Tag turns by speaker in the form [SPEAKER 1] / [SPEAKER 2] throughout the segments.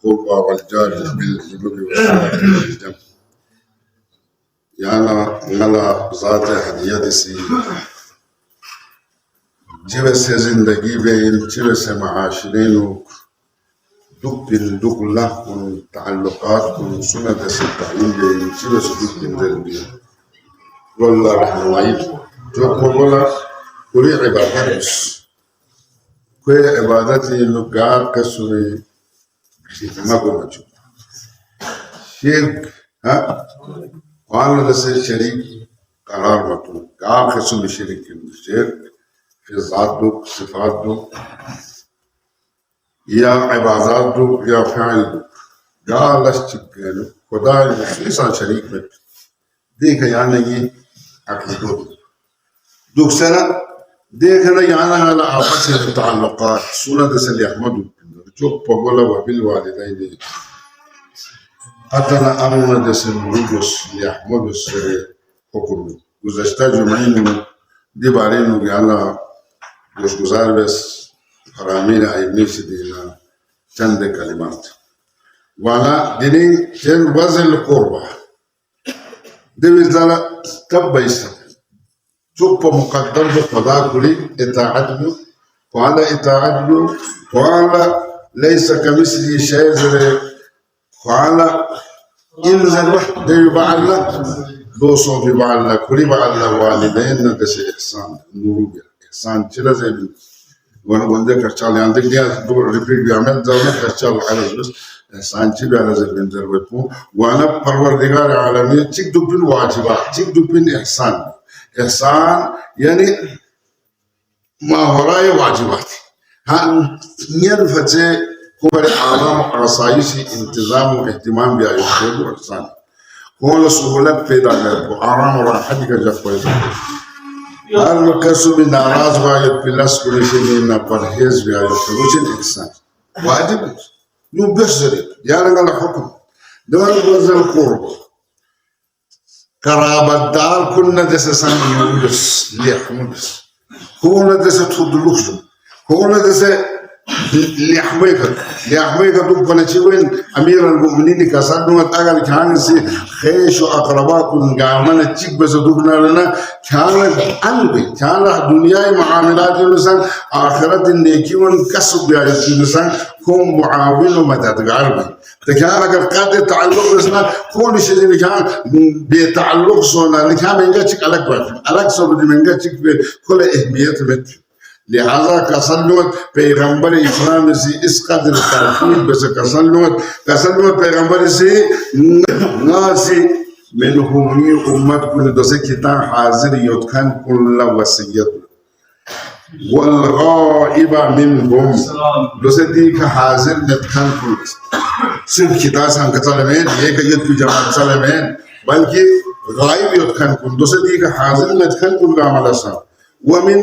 [SPEAKER 1] القربى والجار بالجنوب والصلاة والجنب يانا نلا ذات هدية سي جبه سے زندگی بین جبه سے معاشرين دق دق الله كن تعلقات كن سنة التعليم بين جبه سے دق ذلبي والله رحمه وعيد جو قولا كل عبادات بس كل عبادات لقاء كسري ما قلت شرك ها وانا ده شريك قرار مطلوب قام كسر شريك الشرك في ذاته صفاته يا عباداته يا فعل قال استقباله خداي انسان شريك بك ديك يعني عقيدته دوك سنة ديك أنا يعني على عباس التعلقات سنة سلي أحمد شوف بقوله وبالوالدين أتنا أمنا دسمرجس لأحمد السر حكمه وزشتاج معينه دي بعدين يعني مش جزار بس حرامين أي ميش دينا چند كلمات ولا ديني جن وزن القربة دي وزارة تبايسا شوف مقدم بقضاء كلي إطاعته وعلى إطاعته وعلى ليس كمثله شيء وعلى إنزل واحد دي بعلا دوسو في بعلا كلي بعلا والدين دس إحسان نوروبيا إحسان كذا زي وانا بندق كشال عندك دي دور ريبيت بيعمل زمان كشال على بس إحسان كذا على زي بنزل وتمو وانا پروردگار عالمي تيك دوبين واجبات تيك دوبين إحسان إحسان يعني ما وراء واجبات ها ينفتح كبر عالم عصايشي انتظام واهتمام بأيوه إحسان كل سهولة في دارك وعرام وراحتك جفوي هل كسب ناراض وعيد بلاس كل شيء من برهز بأيوه وجن إحسان واجب يبشر يعني على حكم دون بذل القرب قرابة دار كنا دسسان يونس ليحمدس كنا دس تدلوكم كنا دس ليحميك دوبنا شوين أمير المؤمنين كسر نوت أجل كان سي خيش وأقرباكم قامنا تيك بس دوبنا لنا كان أنبي كان الدنيا معاملات الإنسان آخرة النيكي ونكسب بها الإنسان كون معاون ومدد قلبي تكان أجر قاد تعلق بسنا كل شيء اللي كان بيتعلق صونا اللي كان من جاتك على قبل على صوب من جاتك بكل أهمية بيت لهذا كسلوت پیغمبر اسلام سي اس قدر تاكيد بس كسلوت پیغمبر سي ناسي منهم امت كل دوسه كتان حاضر يتكن كل وصيه والغائب منهم دوسه دي حاضر يتكن كل صرف كتاب سان كتلمين هيك يد جماعه سلمين بلكي غائب يتكن كل دوسه دي حاضر يتكن كل عمل سان ومن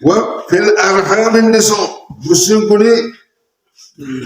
[SPEAKER 1] وفي الأرحام النساء مسلم كوني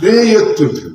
[SPEAKER 1] بيتوتن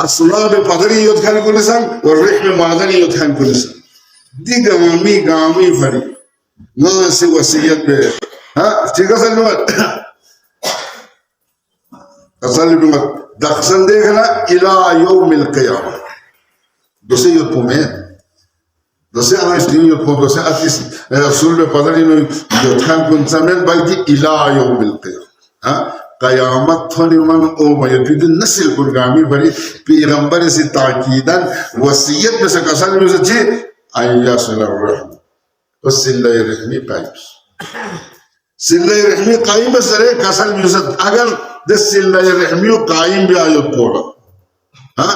[SPEAKER 1] الصلاه بقدري يدخل كل سنه والرحم معدني يدخل كل سنه دي قامي فري ناس وصيت به ها تيجا سلمت سلمت دخسن ديخنا الى يوم القيامه دوسي يطمئن دوسي انا اشتري يطمئن دوسي اتيس رسول بقدري يدخل كل سنه بلكي الى يوم القيامه ها قيامت ثاني من او ما يريد النسل كرغامي بري پیغمبر سے تاکیداً وصیت میں سے کسان میں سے چی آئیا صلی الرحم تو صلی رحمی قائم صلی رحمی قائم بس رہے کسان میں سے اگر دس صلی رحمی قائم بھی آیت پولا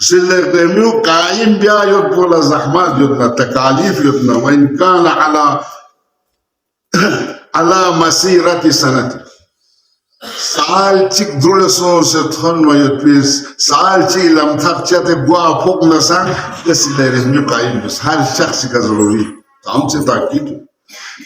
[SPEAKER 1] صلی رحمی قائم بھی آیت پولا زحمات یتنا تکالیف یتنا وإن كان على مسيرة سنة Salchik druleso se thon mayot pis salchi lam thakchate gua phok na sang desile rehmi qaim bas har shakhs ka zaruri tam se taakid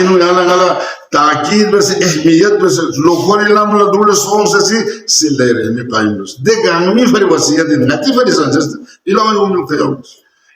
[SPEAKER 1] inu yana gala taakid bas ahmiyat bas lokhon lam la druleso se sile rehmi qaim bas de gangmi fari wasiyat nati fari sanjast ila yawm al-qiyamah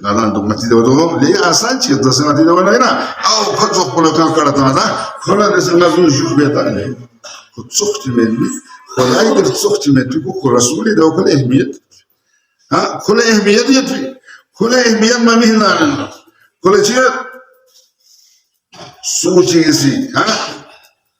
[SPEAKER 1] Nalan dum mati dewa dum le asan chi to se mati dewa na au khotso kholo kan kara ta da khola de se nazun juh be ta le khotso khtimeli khola idir khtimeli ko rasul de ko ehmiyat ha khola ehmiyat yati khola ehmiyat ma mihna khola chi sochi si ha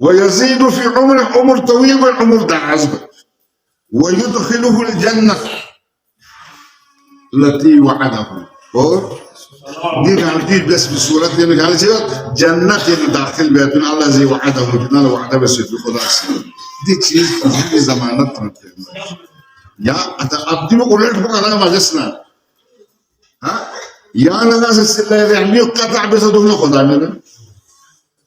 [SPEAKER 1] ويزيد في عمره عمر طويل وعمر دراز ويدخله الجنة التي وعده دي قال بس بسورة دي قال جنة داخل بيتنا الله زي وعده وجدنا له وعده بس في خدا دي شيء في زمانتنا يا أبدي ما قلت لك أنا ما جسنا ها يا أنا ناس السلة يعني قطع بس دخل خدا منه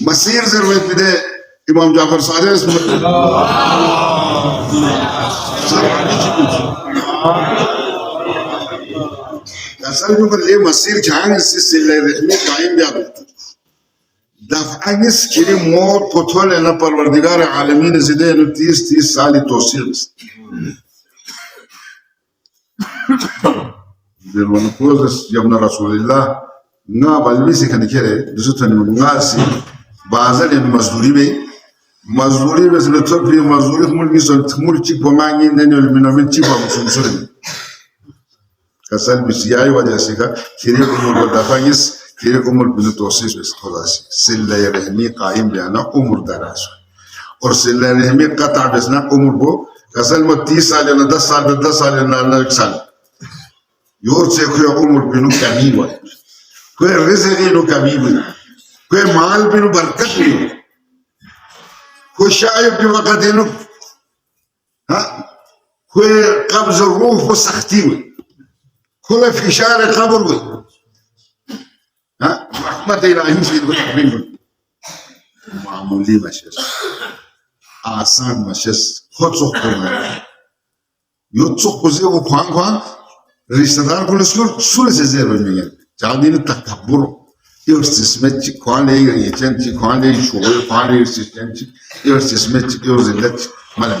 [SPEAKER 1] مسير زرويت بده إمام جعفر صادق اسمه أصل بقول ليه مسير كان السلسلة رحمة قائم بيعمل دفع نس كري موت قتول أنا پروردگار عالمين زده إنه 30 سال توصيل بالونه كوزس يا ابن رسول الله نا بالبيسي كان كده دسوتني مناسي بعضاً مزدوری بس لطفاً في مزدوری خمول بيسون خمول چی پمانگی ننیول منامن چی پامسومسوری کسان بسیاری وجه سیکا کیری کمول بدافعیس کیری کمول بنتوسیس بس خلاصی سلّه رحمی قائم بیانا عمر دراز اور سلّه رحمی قطع بسنا عمر بو کسان ما 30 سال یا 10 سال 10 سال یا 1 سال یور سے کوئی عمر بنو کمی وجه کوئی رزق نو کمی بنو کوئی مال بنو برکت بنو کوئی شاید کی وقت نو ها کوئی قبض الروح و سختی بنو کوئی فشار قبر بنو ها رحمت الهی شید بنو معمولی مشس آسان مشس خود سخت بنو یو سخت بزی و خوان خوان ristadan konuşuyor, süresi zerremiyor. Cadini takabbur, irstismetçi, kualeyi geçençi, kualeyi şoğu, kualeyi irstismetçi, irstismetçi, irzilletçi, malem.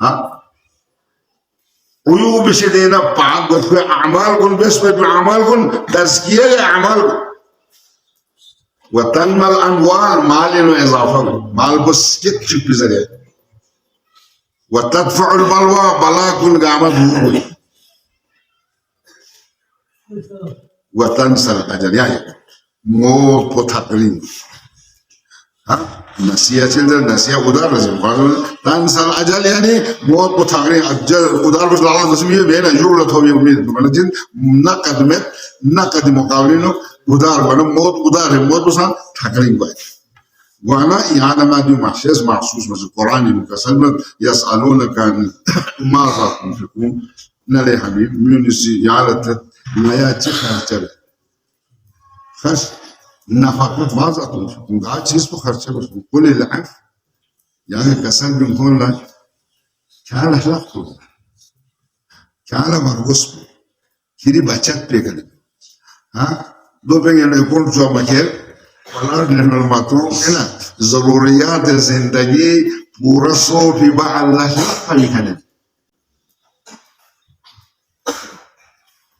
[SPEAKER 1] ha uyu bishidena paak ko kwe a'mal kun besmet a'mal kun tazkiya a'mal wa tanmal anwar malin wa izafa mal bus kit bizare wa tadfa'u al balwa bala kun gamat hu wa tansal ajal ya mo potakrin ها نسيا tender نسيا قدار لازم قالوا تنسى الأجل يعني موت بتغرين أجل قدار بس الله نسميه بين جورة توي يومين فمنجن نقد مقاولينه قدار وانا موت قدار موت بس تغرين قاعد وانا يعني ما دي محسوس مثل القرآن المكسل يسألونك عن ماذا تنفقون نلي حبيب ميونسي يعلت لا يأتي خرجة خش نفقت ماذا تنفقون قاعد چیز کو خرچه بسون قل العفو يعني كسل بنقول لك كان لقطه كان مرغوس كيري بچت بگل ها دو بگن يكون جو مكر ولا للمطلوب هنا ضروريات الزندگی پورا سو في بعض الله فيكن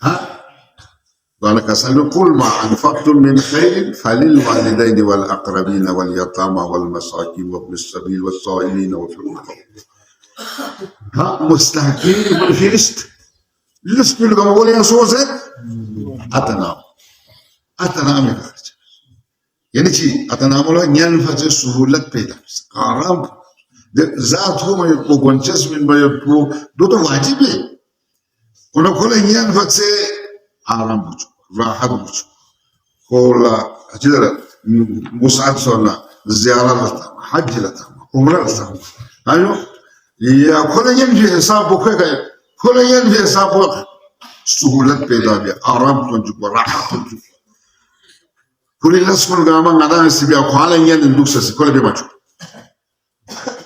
[SPEAKER 1] ها قال كسلوا كل ما أنفقتم من خير فللوالدين والأقربين واليتامى والمساكين وابن السبيل والسائلين وفي الرقاب ها مستحقين بالفيرست لست كل ما بقول يا سوزة أتنام يا خرج يعني شيء أتنام ولا ينفع سهولة بيدا آرام ذات هو ما يطلب وانشس من ما يطلب ده واجبه كنا كل ينفع آرام بچو راحت بچو كلا أجل مساعد صلنا زيارة لتا حج لتا عمرة لتا أيوه يا كل ينفع حساب بكرة كل ينفع حساب سهولة بيدا بيا آرام تنجو راحت تنجو كل الناس كل جامعة نادان سبيا كوالا ينفع ندوس كل بيماتشو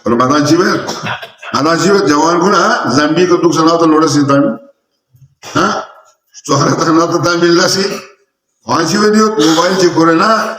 [SPEAKER 1] كل ما نادان جيبه جوان كنا زامبي كدوس ناطا لورا سيدامي ها سهرة تخنات تعمل لاسي وانشي فيديو موبايل تكورنا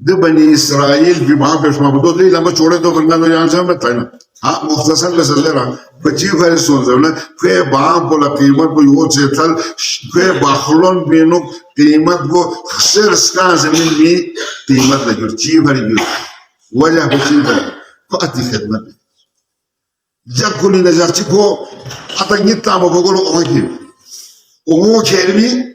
[SPEAKER 1] ده بني إسرائيل في معاه بيش معبودات ليه لما شوري دو فرنانو يعني سامة تاينا ها مختصر بس الليرا بچي فاري سونزونا كوي باهم بولا قيمت بو يوت سيطل كوي باخلون بينو قيمت بو خسر سكان زمين بي قيمت لجور چي فاري بيو وجه بچي فاري فأتي خدمت جاك كوني نجاك چي كو أتا نيتا مبغولو أمو كيرمي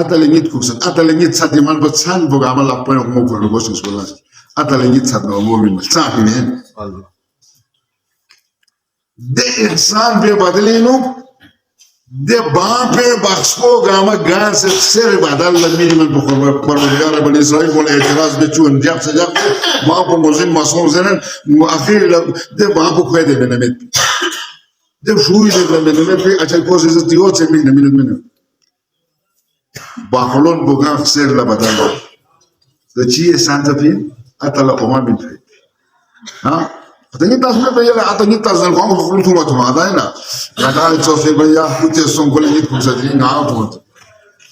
[SPEAKER 1] atalengit kuksan atalengit sati man ba san boga amal apoy mo ko no bosin solas atalengit sat no mo min sa ne de insan be badalino de bape baxpo gama gas ser badal la minimum bu parmigar bani israil wal i'tiraz be chun jab se jab ma po mozin mason zenen akhir de bapo khede benemet de shuri de benemet pe achal coses dio se min Bacolon bogan ser la badal de chi Santa Fe atala oma min fe ha atani tasme be yala atani tasal ko ko fulu tuma tuma daina rada cho fe be ya kute son ko ni ko sadri na avot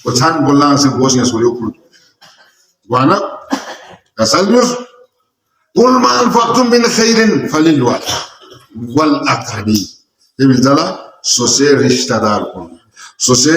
[SPEAKER 1] o chan bolan se bosnia solo ko wana tasalmus kul ma anfaqtum min khairin falil wal aqrabi de dala so se rishtadar ko so se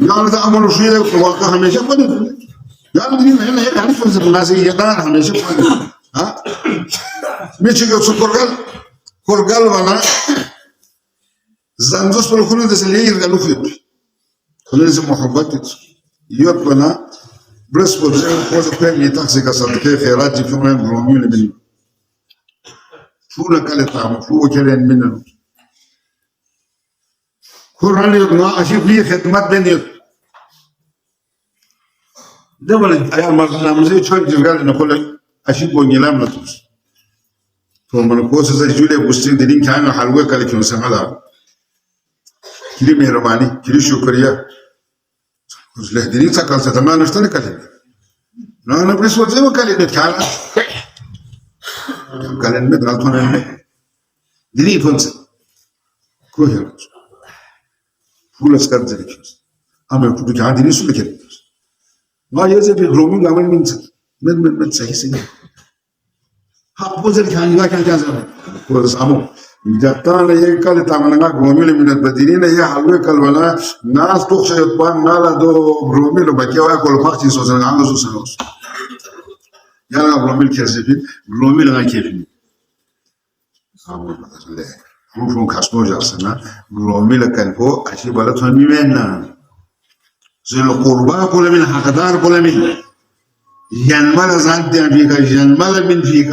[SPEAKER 1] يعني تعملوا شيء واقع هميشه بني يعني دي هنا هيك عارف الناس يدار هميشه بني ها ميشي جو كورغال وانا زانزوس بلو كل ده اللي يرجعوا فيه كل ده محبات يوت وانا بريس بوزين كوز بين يتاكسي كاساتك خيرات في من روميو لبني شو لك اللي تعمل شو كلين منه قرآن يقول أشوف لي خدمات بيني ده ولا أيام ما نامزي شو جرجال نقول أشوف بونيلام نتوس ثم نقول سجولة بوستين دين كانوا حلوة كله كانوا سمعلا كلي مهرباني كلي شكريا وزله دين سكال ستما نشتري كله لا نبرس وزي ما كله نتكلم كله نبغى نتكلم دين فنس كويه فولس كارد زريكيوس أما يقولوا كان ديني سوى كريكيوس ما يزي في غرومين عمل من سهي سنة هابوزر كان يلا كان زمان فولس أمو جاتان يكال تامنا غرومين من البدينين هي حلوة كلبنا ناس توخش يطبان نالا دو غرومين وبكيوا كل فاكتين سوزن عنده سوسنوس يلا غرومين كيرسيفين غرومين غا كيفين أمو الله روحهم كاسمو جالسنا غرومي لكنفو أشي بالتون ميمنا زي القرباء كل من حقدار كل من ينمل زانتيا فيك ينمل من فيك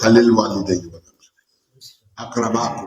[SPEAKER 1] falil walidayni aqrabakum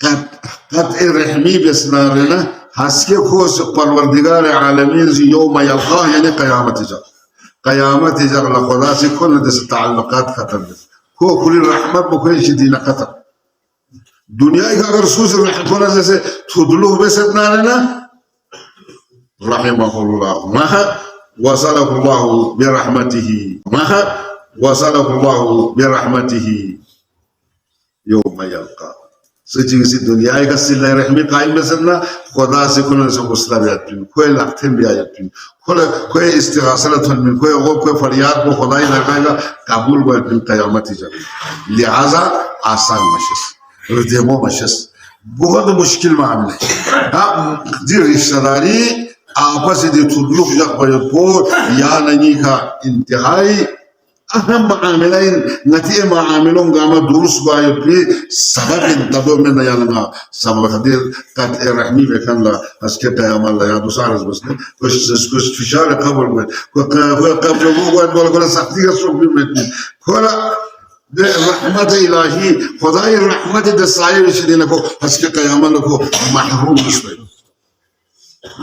[SPEAKER 1] قطع رحمی بسنارنا حسکه خوش پروردگار عالمین زی یوم یلقاه یعنی قیامت جا لخدا سے کل دس تعلقات ختم دس کو کلی رحمت بکوئی شدین قطع دنیا کا اگر سوس رحمت ہونا جیسے تدلوه بسنارنا رحمه الله مها وصله الله برحمته مها وصله الله برحمته يوم يلقى سجيسي الدنيا يقصي الله رحمي قائم بسنا خدا سے كنا سبسلا بياتين کوئی لقتين بياتين کوئی استغاثة من کوئی غو کوئی فریاد کو خدای لگائے قبول بياتين قیامت جا لہذا آسان مشس ردیمو مشس بہت مشکل معاملہ ہے دی رشتہ داری آپس دی تعلق جا پور یا نہیں کا انتہائی أهم عاملين نتيجة ما عاملون قاموا دروس بايوبي سبب انتظر من يالنا سبب خدير قد الرحمي بكان لا أسكت يا مال يا دوسارس بس كش فشار قبل من قبل مو قد ولا كل سختي الصوب من كل رحمة إلهي خداي رحمة دسائر شدينا كو أسكت يا مال كو محروم بشوي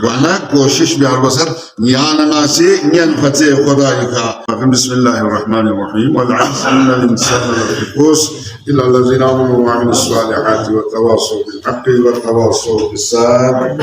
[SPEAKER 1] وانا کوشش بیار بسر نیانا ناسی نيان فتح خدای کا بسم الله الرحمن الرحيم والعصر إن الإنسان لفي خسر إلا الذين آمنوا وعملوا الصالحات وتواصوا بالحق وتواصوا بالصبر